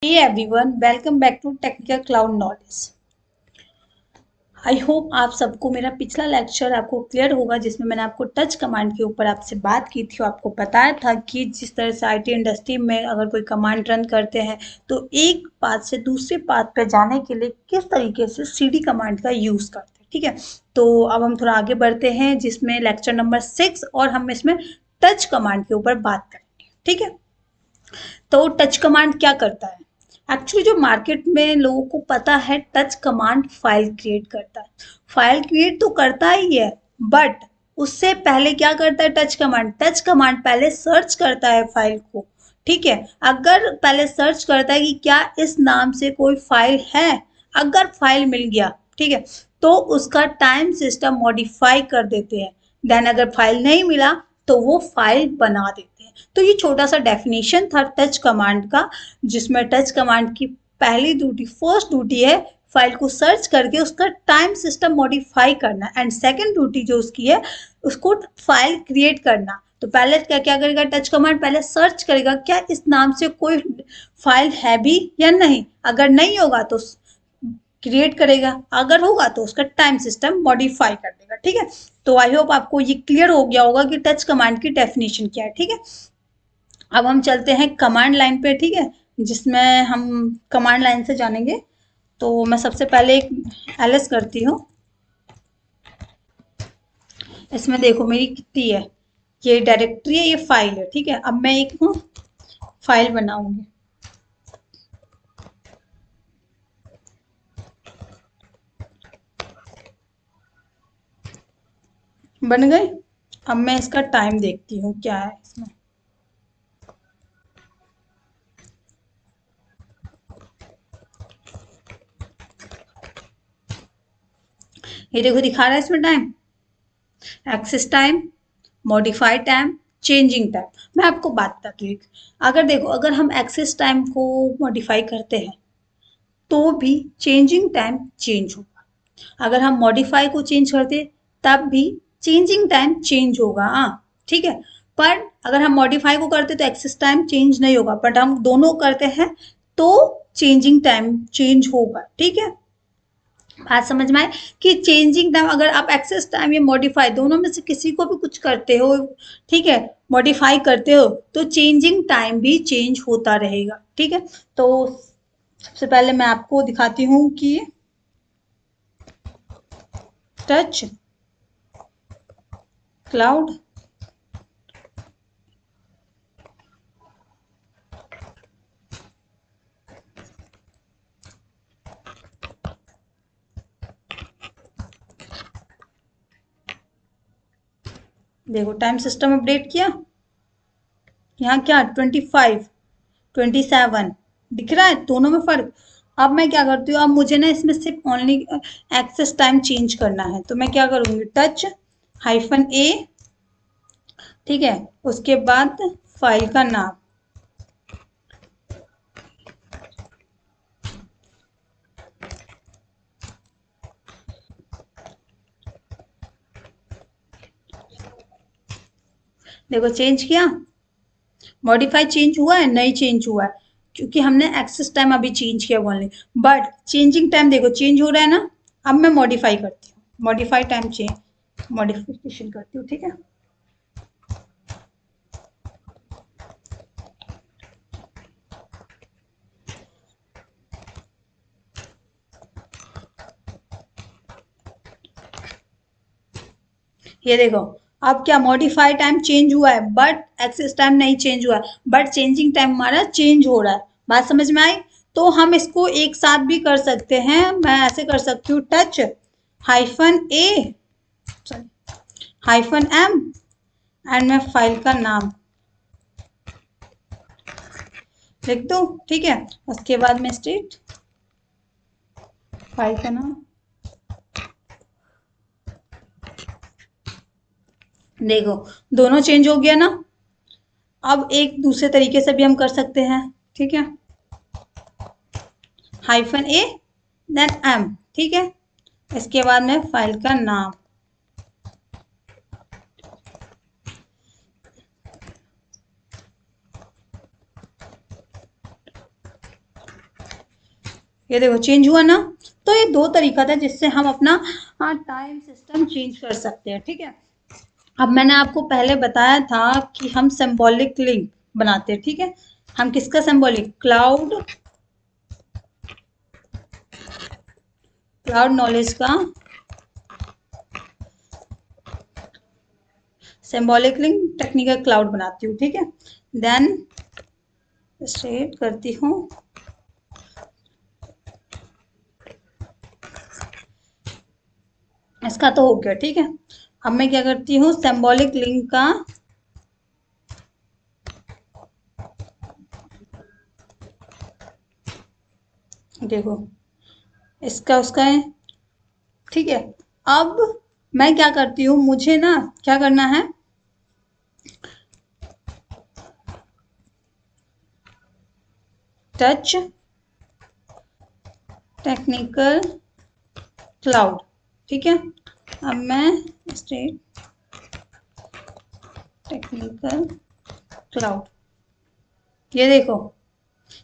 Hey everyone, welcome back to Technical Cloud Knowledge. I hope आप सबको मेरा पिछला लेक्चर आपको क्लियर होगा जिसमें मैंने आपको टच कमांड के ऊपर आपसे बात की थी। आपको बताया था कि जिस तरह से आईटी इंडस्ट्री में अगर कोई कमांड रन करते हैं तो एक पाथ से दूसरे पाथ पे जाने के लिए किस तरीके से सीडी कमांड का यूज़ करते हैं। ठीक है, तो अब हम थोड़ा आगे बढ़ते हैं जिसमें लेक्चर नंबर 6 और हम इसमें टच कमांड के ऊपर बात करेंगे। ठीक है, तो टच कमांड क्या करता है? एक्चुअली जो मार्केट में लोगों को पता है टच कमांड फाइल क्रिएट करता है। फाइल क्रिएट तो करता ही है, बट उससे पहले क्या करता है टच कमांड? टच कमांड पहले सर्च करता है फाइल को। ठीक है, अगर पहले सर्च करता है कि क्या इस नाम से कोई फाइल है, अगर फाइल मिल गया, ठीक है, तो उसका टाइम सिस्टम मॉडिफाई कर देते हैं। देन अगर फाइल नहीं मिला तो वो फाइल बना देते हैं। तो ये छोटा सा डेफिनेशन था टच कमांड का, जिसमें टच कमांड की पहली ड्यूटी, फर्स्ट ड्यूटी है फाइल को सर्च करके उसका टाइम सिस्टम मॉडिफाई करना, एंड सेकंड ड्यूटी जो उसकी है उसको फाइल क्रिएट करना। तो पहले क्या क्या करेगा टच कमांड? पहले सर्च करेगा क्या इस नाम से कोई फाइल है भी या नहीं। अगर नहीं होगा तो क्रिएट करेगा, अगर होगा तो उसका टाइम सिस्टम मॉडिफाई कर देगा। ठीक है, तो आई होप आपको ये क्लियर हो गया होगा कि टच कमांड की डेफिनेशन क्या है। ठीक है, अब हम चलते हैं कमांड लाइन पे। ठीक है, जिसमें हम कमांड लाइन से जानेंगे। तो मैं सबसे पहले एक एलएस करती हूँ। इसमें देखो मेरी कितनी है, ये डायरेक्टरी है, ये फाइल है। ठीक है, अब मैं एक फाइल बनाऊंगी। बन गई। अब मैं इसका टाइम देखती हूँ क्या है इसमें। ये देखो दिखा रहा है इसमें time, access time, modify time, changing time. मैं आपको बात बताती हूँ, अगर देखो अगर हम एक्सेस टाइम को मॉडिफाई करते हैं तो भी चेंजिंग टाइम चेंज होगा। अगर हम मॉडिफाई को चेंज करते तब भी चेंजिंग टाइम चेंज होगा। हाँ, ठीक है, पर अगर हम मॉडिफाई को करते तो एक्सेस टाइम चेंज नहीं होगा, बट हम दोनों करते हैं तो चेंजिंग टाइम चेंज होगा। ठीक है, बात समझ में आए कि चेंजिंग टाइम, अगर आप एक्सेस टाइम या मॉडिफाई दोनों में से किसी को भी कुछ करते हो, ठीक है, मॉडिफाई करते हो, तो चेंजिंग टाइम भी चेंज होता रहेगा। ठीक है, तो सबसे पहले मैं आपको दिखाती हूँ कि टच क्लाउड देखो टाइम सिस्टम अपडेट किया, यहाँ क्या 25 27 दिख रहा है, दोनों में फर्क। अब मैं क्या करती हूँ, अब मुझे ना इसमें सिर्फ ओनली एक्सेस टाइम चेंज करना है, तो मैं क्या करूँगी टच -a। ठीक है, उसके बाद फाइल का नाम, देखो चेंज किया, मॉडिफाई चेंज हुआ है नहीं चेंज हुआ है, क्योंकि हमने एक्सेस टाइम अभी चेंज किया ओनली, बट चेंजिंग टाइम देखो चेंज हो रहा है ना। अब मैं मॉडिफाई करती हूँ, मॉडिफाई टाइम चेंज मॉडिफिकेशन करती हूँ। ठीक है, ये देखो अब क्या मॉडिफाई टाइम चेंज हुआ है बट एक्सेस टाइम नहीं चेंज हुआ है, बट चेंजिंग टाइम हमारा चेंज हो रहा है। बात समझ में आई? तो हम इसको एक साथ भी कर सकते हैं, मैं ऐसे कर सकती हूँ टच -a -m एंड मैं फाइल का नाम लिख दूँ। ठीक है, उसके बाद में स्टेट फाइल का नाम, देखो दोनों चेंज हो गया ना। अब एक दूसरे तरीके से भी हम कर सकते हैं। ठीक है, -a देन m। ठीक है, इसके बाद में फाइल का नाम, ये देखो चेंज हुआ ना। तो ये दो तरीका था जिससे हम अपना टाइम सिस्टम चेंज कर सकते हैं, ठीक है। अब मैंने आपको पहले बताया था कि हम सिंबॉलिक लिंक बनाते हैं, ठीक है। हम किसका सिंबॉलिक, क्लाउड नॉलेज का सिंबॉलिक लिंक टेक्निकल क्लाउड बनाती हूँ, ठीक है। देन स्टार्ट करती हूँ। इसका तो हो गया, ठीक है। अब मैं क्या करती हूँ, सिंबॉलिक लिंक का देखो इसका उसका है, ठीक है। अब मैं क्या करती हूँ, मुझे ना क्या करना है, टच टेक्निकल क्लाउड, ठीक है। अब मैं स्टेट टेक्निकल क्लाउड, ये देखो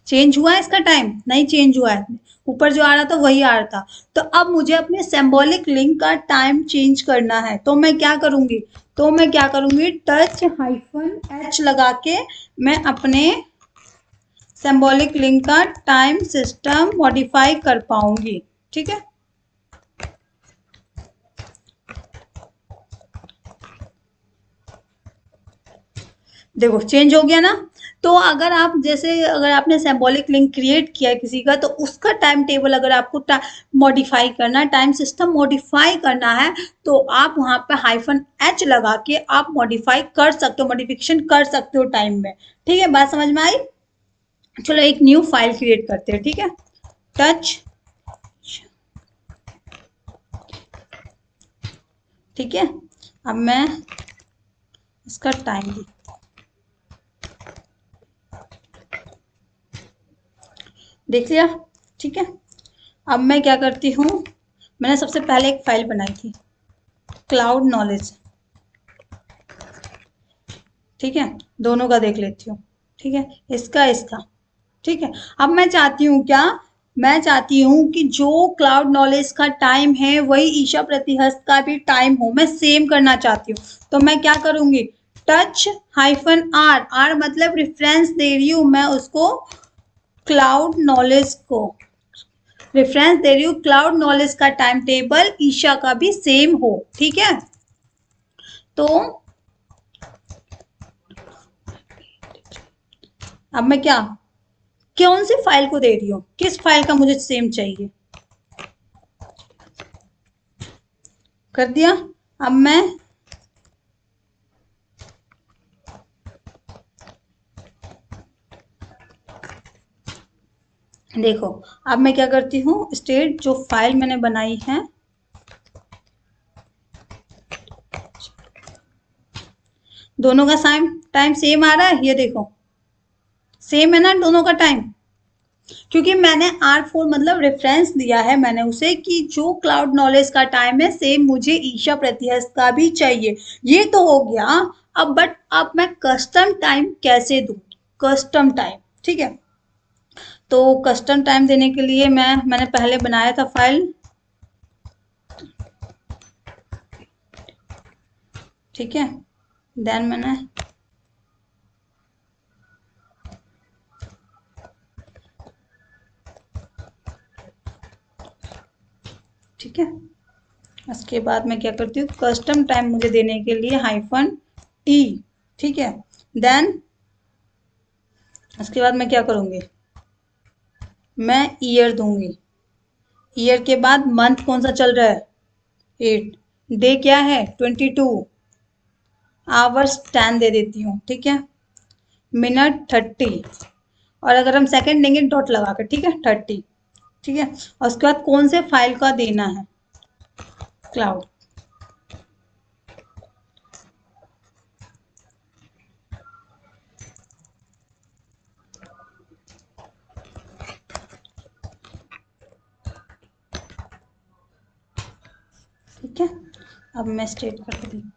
चेंज हुआ है इसका टाइम, नहीं चेंज हुआ है, ऊपर जो आ रहा था वही आ रहा था। तो अब मुझे अपने सिंबॉलिक लिंक का टाइम चेंज करना है, तो मैं क्या करूंगी, टच हाइफन एच लगा के मैं अपने सिंबॉलिक लिंक का टाइम सिस्टम मॉडिफाई कर पाऊंगी, ठीक है। देखो चेंज हो गया ना। तो अगर आप जैसे अगर आपने सिंबॉलिक लिंक क्रिएट किया है किसी का, तो उसका टाइम टेबल अगर आपको मॉडिफाई करना है, टाइम सिस्टम मॉडिफाई करना है, तो आप वहां पे हाइफन एच लगा के आप मॉडिफाई कर सकते हो, मॉडिफिकेशन कर सकते हो टाइम में, ठीक है। बात समझ में आई। चलो एक न्यू फाइल क्रिएट करते हैं, ठीक है। टच, ठीक है। अब मैं इसका टाइम देख लिया, ठीक है। अब मैं क्या करती हूँ, मैंने सबसे पहले एक फाइल बनाई थी क्लाउड नॉलेज, ठीक है। दोनों का देख लेती हूँ, ठीक है, इसका इसका, ठीक है। अब मैं चाहती हूँ क्या, मैं चाहती हूँ कि जो क्लाउड नॉलेज का टाइम है वही ईशा प्रतिहस्त का भी टाइम हो, मैं सेम करना चाहती हूँ। तो मैं क्या करूंगी, टच हाइफन आर, आर मतलब रेफरेंस दे रही हूँ मैं उसको, क्लाउड नॉलेज को रेफरेंस दे रही हूँ, क्लाउड नॉलेज का टाइम टेबल ईशा का भी सेम हो, ठीक है। तो अब मैं क्या, कौन सी फाइल को दे रही हूँ, किस फाइल का मुझे सेम चाहिए, कर दिया। अब मैं देखो, अब मैं क्या करती हूँ, स्टेट जो फाइल मैंने बनाई है, दोनों का टाइम सेम आ रहा है, ये देखो सेम है ना दोनों का टाइम, क्योंकि मैंने R4 मतलब रेफरेंस दिया है मैंने उसे कि जो क्लाउड नॉलेज का टाइम है सेम मुझे ईशा प्रतिहस्त का भी चाहिए। ये तो हो गया। अब बट अब मैं कस्टम टाइम कैसे दूं, कस्टम टाइम, ठीक है। तो कस्टम टाइम देने के लिए मैंने पहले बनाया था फाइल, ठीक है। देन मैंने ठीक है, उसके बाद मैं क्या करती हूँ, कस्टम टाइम मुझे देने के लिए हाइफन टी, ठीक है। देन उसके बाद मैं क्या करूँगी, मैं ईयर दूंगी, ईयर के बाद मंथ कौन सा चल रहा है, 8, डे क्या है 22, आवर्स 10 दे देती हूँ, ठीक है। मिनट 30, और अगर हम सेकंड देंगे डॉट लगा कर, ठीक है 30, ठीक है। और उसके बाद कौन से फाइल का देना है, क्लाउड, ठीक है। अब मैं स्टेट करके देखती हूँ,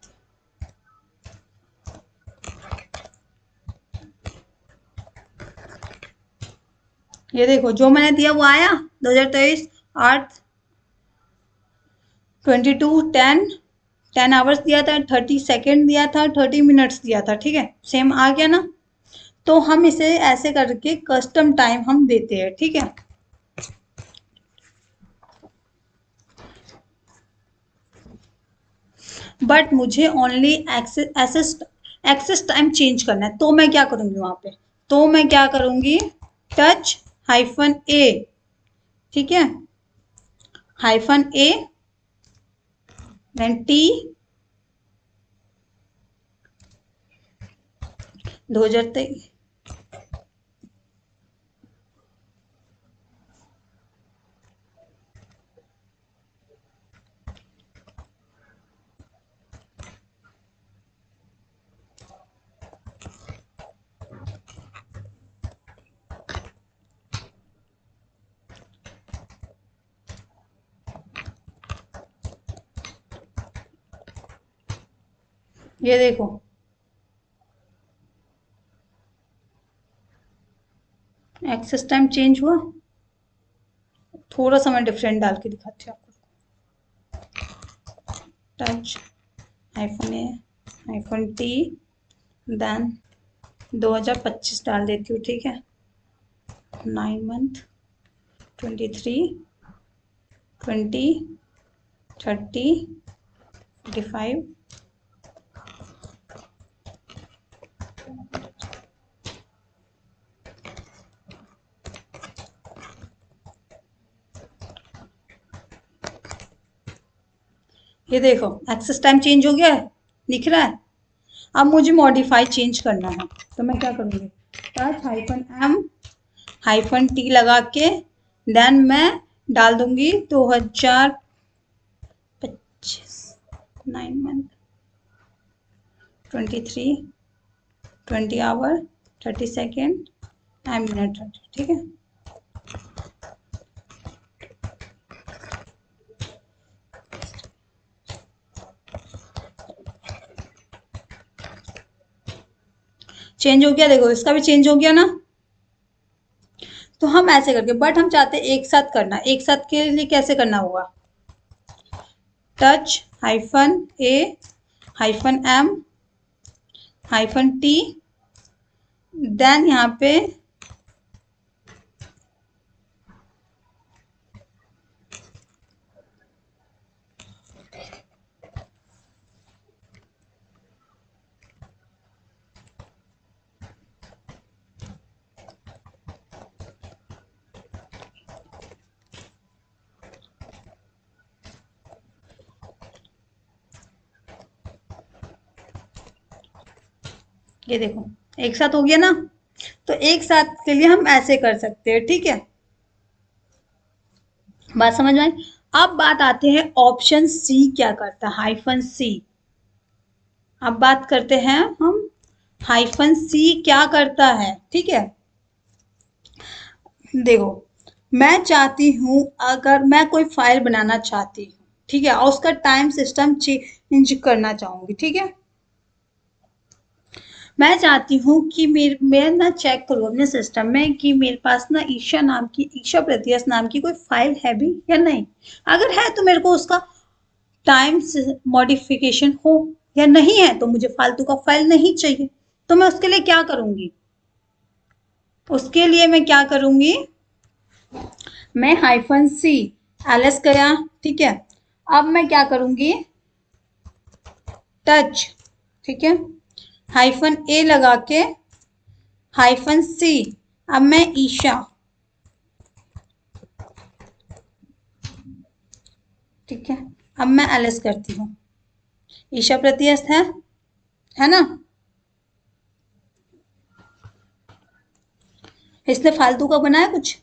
ये देखो जो मैंने दिया वो आया 2023 8 22 10 आवर्स दिया था, 30 सेकेंड दिया था, 30 मिनट्स दिया था, ठीक है, सेम आ गया ना। तो हम इसे ऐसे करके कस्टम टाइम हम देते हैं, ठीक है। बट मुझे ओनली एक्सेस टाइम चेंज करना है, तो मैं क्या करूंगी वहां पे, तो मैं क्या करूंगी, टच -a, ठीक है, -a देन t 2023। ये देखो एक्सेस टाइम चेंज हुआ, थोड़ा सा मैं डिफरेंट डाल के दिखाती हूँ आपको। टच -a -t देन 2025 डाल देती हूँ, ठीक है, 9 मंथ 23 20 30 45। ये देखो एक्सेस टाइम चेंज हो गया है, दिख रहा है। अब मुझे मॉडिफाई चेंज करना है, तो मैं क्या करूँगी, टच -m -t लगा के देन मैं डाल दूंगी 2025 9 month 23 20 hour 30 second and minute 30, ठीक है। चेंज हो गया, देखो इसका भी चेंज हो गया ना। तो हम ऐसे करके, बट हम चाहते हैं एक साथ करना, एक साथ के लिए कैसे करना होगा, touch -a -m -t then यहाँ पे ये देखो एक साथ हो गया ना। तो एक साथ के लिए हम ऐसे कर सकते हैं, ठीक है, बात समझ में आई। अब बात आते हैं ऑप्शन सी क्या करता है, -c। अब बात करते हैं हम -c क्या करता है, ठीक है। देखो मैं चाहती हूं, अगर मैं कोई फाइल बनाना चाहती हूँ, ठीक है, और उसका टाइम सिस्टम चेंज करना चाहूंगी, ठीक है। मैं चाहती हूँ कि मैं ना चेक करूँ अपने सिस्टम में कि मेरे पास ना ईशा प्रतियस नाम की कोई फाइल है भी या नहीं। अगर है तो मेरे को उसका टाइम मॉडिफिकेशन हो, या नहीं है तो मुझे फालतू का फाइल नहीं चाहिए। तो मैं उसके लिए क्या करूंगी, उसके लिए मैं क्या करूंगी, मैं -c ls गया, ठीक है। अब मैं क्या करूंगी, टच, ठीक है, -a लगा के -c। अब मैं ईशा, ठीक है, अब मैं ls करती हूँ, ईशा प्रत्यस्त है ना। इसने फालतू का बनाया कुछ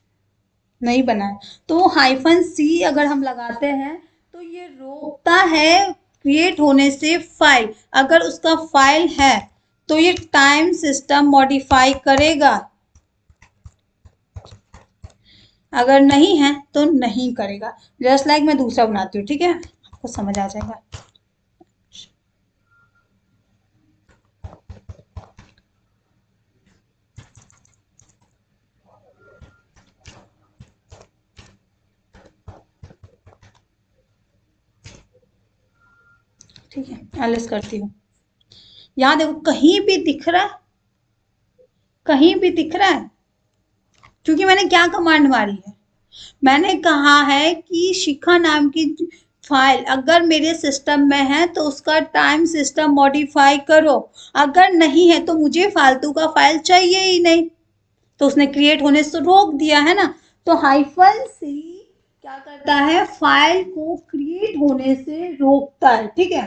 नहीं बनाया। तो -c अगर हम लगाते हैं तो ये रोकता है क्रिएट होने से फाइल। अगर उसका फाइल है तो ये टाइम सिस्टम मॉडिफाई करेगा, अगर नहीं है तो नहीं करेगा। जस्ट लाइक मैं दूसरा बनाती हूँ, ठीक है, आपको समझ आ जाएगा। ठीक है, एलएस करती हूँ। यहाँ देखो कहीं भी दिख रहा है, कहीं भी दिख रहा है, क्योंकि मैंने क्या कमांड मारी है, मैंने कहा है कि शिखा नाम की फाइल अगर मेरे सिस्टम में है तो उसका टाइम सिस्टम मॉडिफाई करो, अगर नहीं है तो मुझे फालतू का फाइल चाहिए ही नहीं। तो उसने क्रिएट होने से रोक दिया है ना। तो हाइफन सी क्या करता है, फाइल को क्रिएट होने से रोकता है। ठीक है,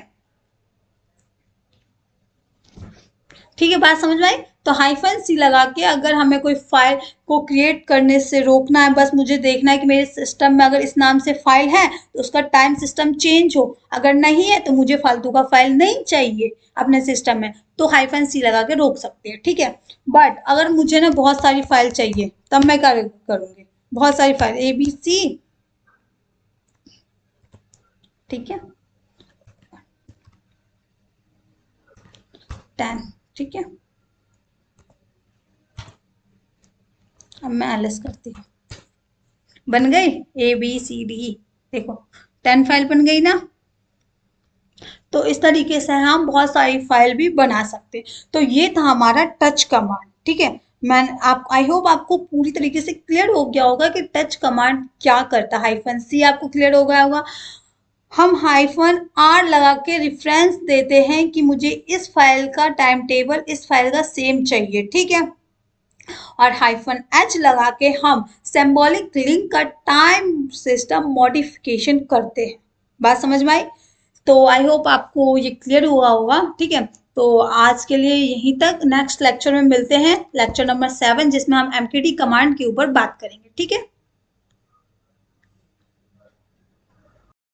ठीक है, बात समझ में आई। तो हाइफन सी लगा के अगर हमें कोई फाइल को क्रिएट करने से रोकना है, बस मुझे देखना है कि मेरे सिस्टम में अगर इस नाम से फाइल है तो उसका टाइम सिस्टम चेंज हो, अगर नहीं है तो मुझे फालतू का फाइल नहीं चाहिए अपने सिस्टम में, तो हाइफन सी लगा के रोक सकते हैं। ठीक है, बट अगर मुझे ना बहुत सारी फाइल चाहिए तब मैं क्या करूंगी, बहुत सारी फाइल ABC, ठीक है, 10, ठीक है। अब मैं एलएस करती हूँ, बन गई ABCD, देखो 10 फाइल बन गई ना। तो इस तरीके से हम बहुत सारी फाइल भी बना सकते। तो ये था हमारा टच कमांड। ठीक है, मैं आप आई होप आपको पूरी तरीके से क्लियर हो गया होगा कि टच कमांड क्या करता है। हाइफन सी आपको क्लियर हो गया होगा। हम हाइफन आर लगा के रेफरेंस देते हैं कि मुझे इस फाइल का टाइम टेबल इस फाइल का सेम चाहिए। ठीक है, और हाइफन एच लगा के हम सिंबॉलिक लिंक का टाइम सिस्टम मॉडिफिकेशन करते हैं। बात समझ में आई। तो आई होप आपको ये क्लियर हुआ होगा। ठीक है, तो आज के लिए यहीं तक, नेक्स्ट लेक्चर में मिलते हैं, लेक्चर नंबर 7, जिसमें हम एमकेडी कमांड के ऊपर बात करेंगे। ठीक है।